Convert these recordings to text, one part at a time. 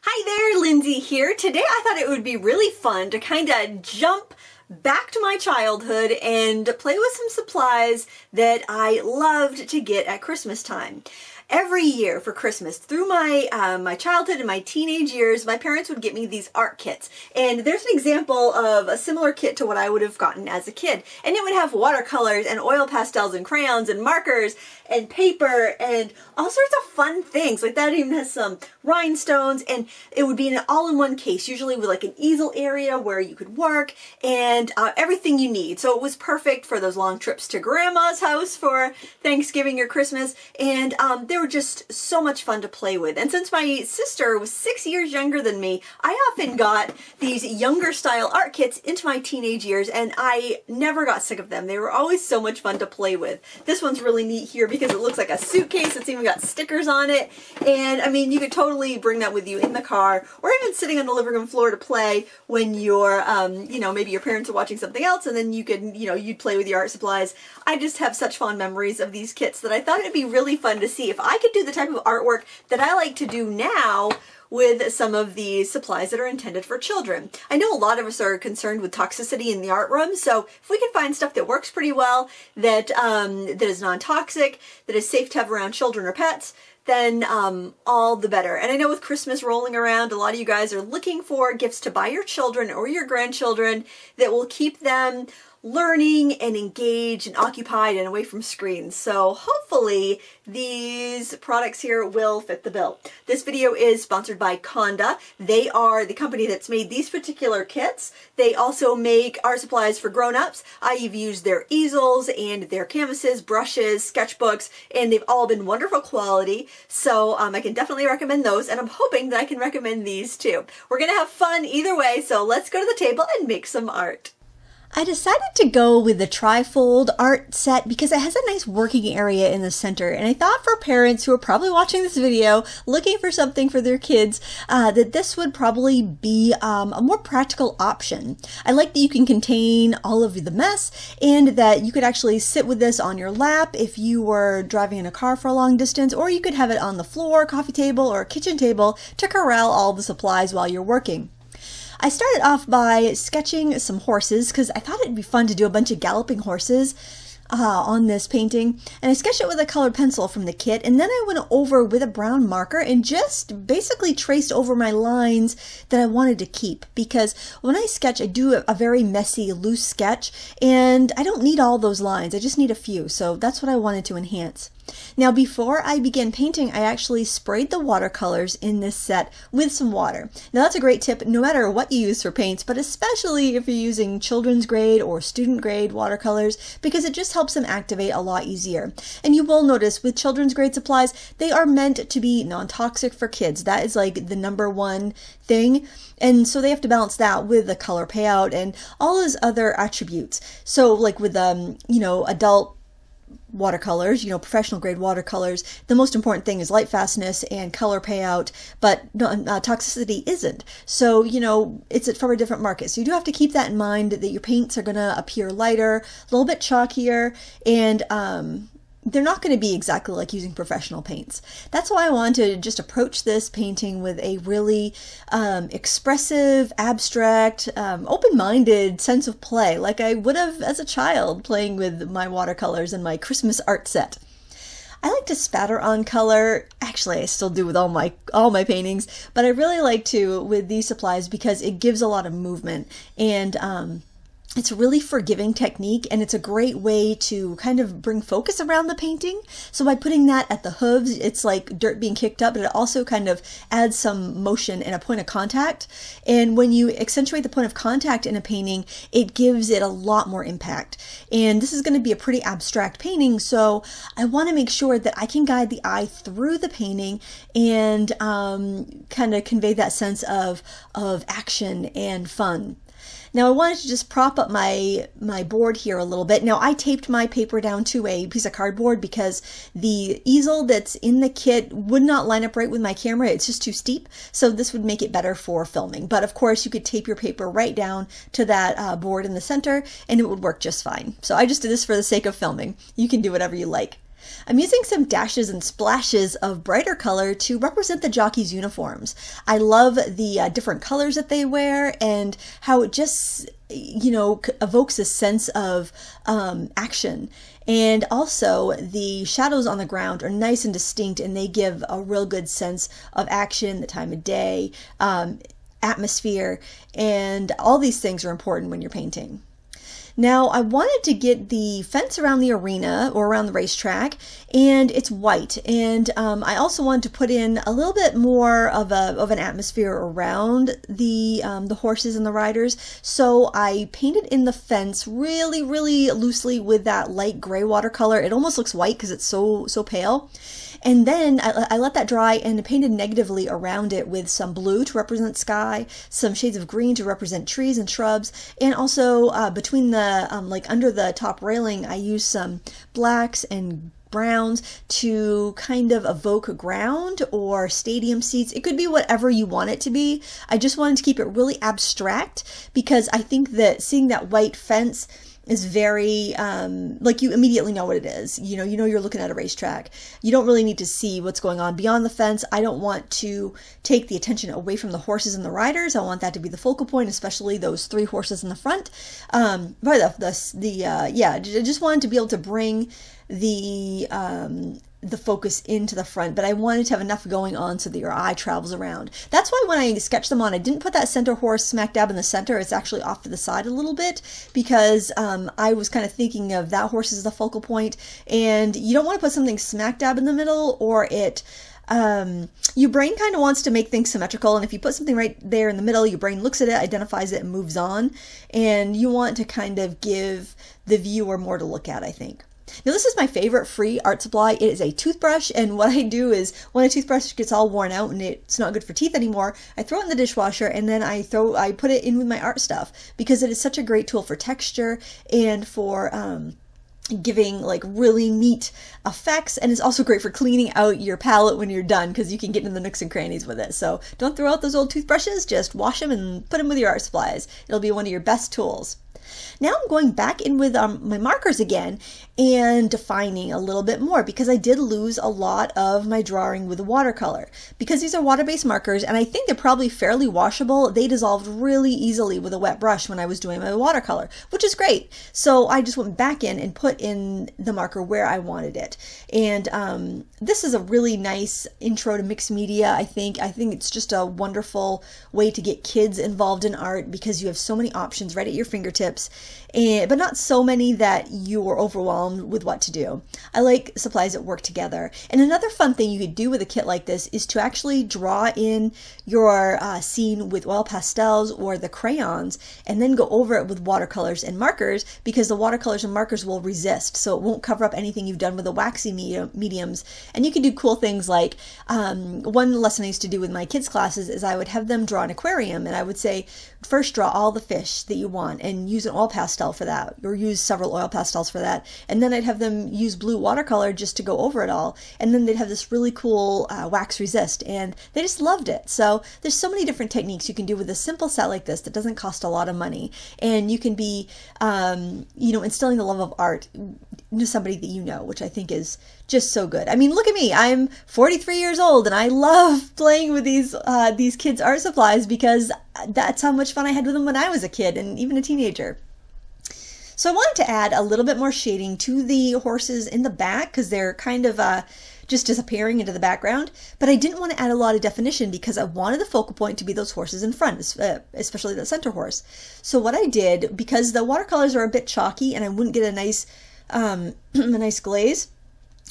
Hi there, Lindsay here. Today I thought it would be really fun to kind of jump back to my childhood and play with some supplies that I loved to get at Christmas time. Every year for Christmas, through my childhood and my teenage years, my parents would get me these art kits. And there's an example of a similar kit to what I would have gotten as a kid. And it would have watercolors and oil pastels and crayons and markers and paper and all sorts of fun things. Like that even has some rhinestones, and it would be in an all-in-one case, usually with like an easel area where you could work and everything you need. So it was perfect for those long trips to grandma's house for Thanksgiving or Christmas. And they were just so much fun to play with. And since my sister was 6 years younger than me, I often got these younger style art kits into my teenage years, and I never got sick of them. They were always so much fun to play with. This one's really neat here because it looks like a suitcase. It's even got stickers on it. And I mean, you could totally bring that with you in the car or even sitting on the living room floor to play when you're, maybe your parents are watching something else, and then you could, you'd play with your art supplies. I just have such fond memories of these kits that I thought it'd be really fun to see if I could do the type of artwork that I like to do now with some of these supplies that are intended for children. I know a lot of us are concerned with toxicity in the art room, so if we can find stuff that works pretty well, that is non-toxic, that is safe to have around children or pets, then all the better. And I know with Christmas rolling around, a lot of you guys are looking for gifts to buy your children or your grandchildren that will keep them learning and engaged and occupied and away from screens. So hopefully these products here will fit the bill. This video is sponsored by Conda. They are the company that's made these particular kits. They also make art supplies for grown-ups. I've used their easels and their canvases, brushes, sketchbooks, and they've all been wonderful quality. So I can definitely recommend those, and I'm hoping that I can recommend these too. We're gonna have fun either way, so let's go to the table and make some art. I decided to go with the trifold art set because it has a nice working area in the center, and I thought for parents who are probably watching this video looking for something for their kids that this would probably be a more practical option. I like that you can contain all of the mess and that you could actually sit with this on your lap if you were driving in a car for a long distance, or you could have it on the floor, coffee table, or kitchen table to corral all the supplies while you're working. I started off by sketching some horses because I thought it'd be fun to do a bunch of galloping horses on this painting, and I sketched it with a colored pencil from the kit, and then I went over with a brown marker and just basically traced over my lines that I wanted to keep, because when I sketch I do a very messy, loose sketch, and I don't need all those lines, I just need a few, so that's what I wanted to enhance. Now before I began painting, I actually sprayed the watercolors in this set with some water. Now that's a great tip no matter what you use for paints, but especially if you're using children's grade or student grade watercolors, because it just helps them activate a lot easier. And you will notice with children's grade supplies, they are meant to be non-toxic for kids. That is like the #1 thing. And so they have to balance that with the color payout and all those other attributes. So like with adult watercolors, professional grade watercolors, the most important thing is light fastness and color payout, but toxicity isn't. So, it's from a different market. So you do have to keep that in mind, that your paints are going to appear lighter, a little bit chalkier, and they're not going to be exactly like using professional paints. That's why I wanted to just approach this painting with a really expressive, abstract, open-minded sense of play, like I would have as a child playing with my watercolors and my Christmas art set. I like to spatter on color. Actually, I still do with all my paintings, but I really like to with these supplies because it gives a lot of movement, and it's a really forgiving technique, and it's a great way to kind of bring focus around the painting. So by putting that at the hooves, it's like dirt being kicked up, but it also kind of adds some motion and a point of contact. And when you accentuate the point of contact in a painting, it gives it a lot more impact. And this is going to be a pretty abstract painting, so I want to make sure that I can guide the eye through the painting and kind of convey that sense of action and fun. Now I wanted to just prop up my board here a little bit. Now I taped my paper down to a piece of cardboard because the easel that's in the kit would not line up right with my camera. It's just too steep, so this would make it better for filming. But of course you could tape your paper right down to that board in the center and it would work just fine. So I just did this for the sake of filming. You can do whatever you like. I'm using some dashes and splashes of brighter color to represent the jockeys' uniforms. I love the different colors that they wear and how it just, evokes a sense of action. And also the shadows on the ground are nice and distinct, and they give a real good sense of action, the time of day, atmosphere, and all these things are important when you're painting. Now, I wanted to get the fence around the arena or around the racetrack, and it's white. And I also wanted to put in a little bit more of an atmosphere around the horses and the riders. So I painted in the fence really, really loosely with that light gray watercolor. It almost looks white because it's so pale. And then I let that dry and painted negatively around it with some blue to represent sky, some shades of green to represent trees and shrubs, and also between the, under the top railing, I used some blacks and browns to kind of evoke ground or stadium seats. It could be whatever you want it to be. I just wanted to keep it really abstract because I think that seeing that white fence is very, you immediately know what it is. You know you're looking at a racetrack. You don't really need to see what's going on beyond the fence. I don't want to take the attention away from the horses and the riders. I want that to be the focal point, especially those 3 horses in the front. I just wanted to be able to bring the focus into the front, but I wanted to have enough going on so that your eye travels around. That's why when I sketched them on, I didn't put that center horse smack dab in the center. It's actually off to the side a little bit because I was kind of thinking of that horse as the focal point, and you don't want to put something smack dab in the middle, or your brain kind of wants to make things symmetrical, and if you put something right there in the middle, your brain looks at it, identifies it, and moves on, and you want to kind of give the viewer more to look at, I think. Now, this is my favorite free art supply. It is a toothbrush, and what I do is when a toothbrush gets all worn out and it's not good for teeth anymore, I throw it in the dishwasher, and then I put it in with my art stuff because it is such a great tool for texture and for giving really neat effects, and it's also great for cleaning out your palette when you're done because you can get in the nooks and crannies with it. So don't throw out those old toothbrushes, just wash them and put them with your art supplies. It'll be one of your best tools. Now I'm going back in with my markers again and defining a little bit more because I did lose a lot of my drawing with the watercolor. Because these are water-based markers and I think they're probably fairly washable, they dissolved really easily with a wet brush when I was doing my watercolor, which is great. So I just went back in and put in the marker where I wanted it. And this is a really nice intro to mixed media, I think. I think it's just a wonderful way to get kids involved in art because you have so many options right at your fingertips, but not so many that you're overwhelmed with what to do. I like supplies that work together. And another fun thing you could do with a kit like this is to actually draw in your scene with oil pastels or the crayons and then go over it with watercolors and markers because the watercolors and markers will resist, so it won't cover up anything you've done with the waxy mediums. And you can do cool things like one lesson I used to do with my kids' classes is I would have them draw an aquarium, and I would say, first draw all the fish that you want and use an oil pastel for that, or use several oil pastels for that. And then I'd have them use blue watercolor just to go over it all. And then they'd have this really cool wax resist, and they just loved it. So there's so many different techniques you can do with a simple set like this that doesn't cost a lot of money. And you can be, instilling the love of art into somebody that you know, which I think is just so good. I mean, look at me. I'm 43 years old, and I love playing with these kids' art supplies because that's how much fun I had with them when I was a kid and even a teenager. So I wanted to add a little bit more shading to the horses in the back because they're kind of just disappearing into the background, but I didn't want to add a lot of definition because I wanted the focal point to be those horses in front, especially the center horse. So what I did, because the watercolors are a bit chalky and I wouldn't get a nice glaze,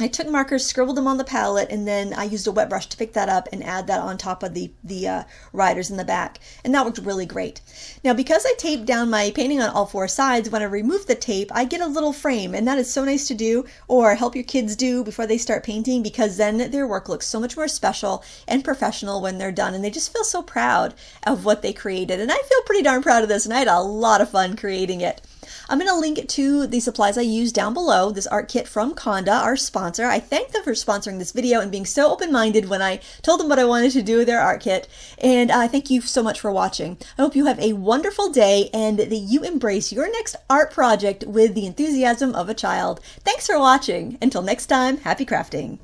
I took markers, scribbled them on the palette, and then I used a wet brush to pick that up and add that on top of the riders in the back. And that worked really great. Now, because I taped down my painting on all 4 sides, when I remove the tape, I get a little frame, and that is so nice to do, or help your kids do before they start painting, because then their work looks so much more special and professional when they're done, and they just feel so proud of what they created. And I feel pretty darn proud of this, and I had a lot of fun creating it. I'm going to link to the supplies I used down below, this art kit from Conda, our sponsor. I thank them for sponsoring this video and being so open-minded when I told them what I wanted to do with their art kit. And thank you so much for watching. I hope you have a wonderful day and that you embrace your next art project with the enthusiasm of a child. Thanks for watching. Until next time, happy crafting.